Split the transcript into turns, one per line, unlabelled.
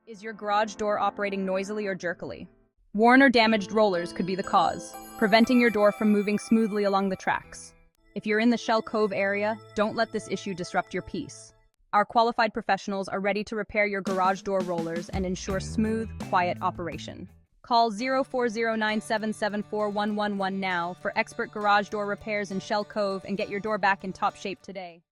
Is your garage door operating noisily or jerkily? Worn or damaged rollers could be the cause, preventing your door from moving smoothly along the tracks. If you're in the Shell Cove area, don't let this issue disrupt your peace. Our qualified professionals are ready to repair your garage door rollers and ensure smooth, quiet operation. Call 0409774111 now for expert garage door repairs in Shell Cove and get your door back in top shape today.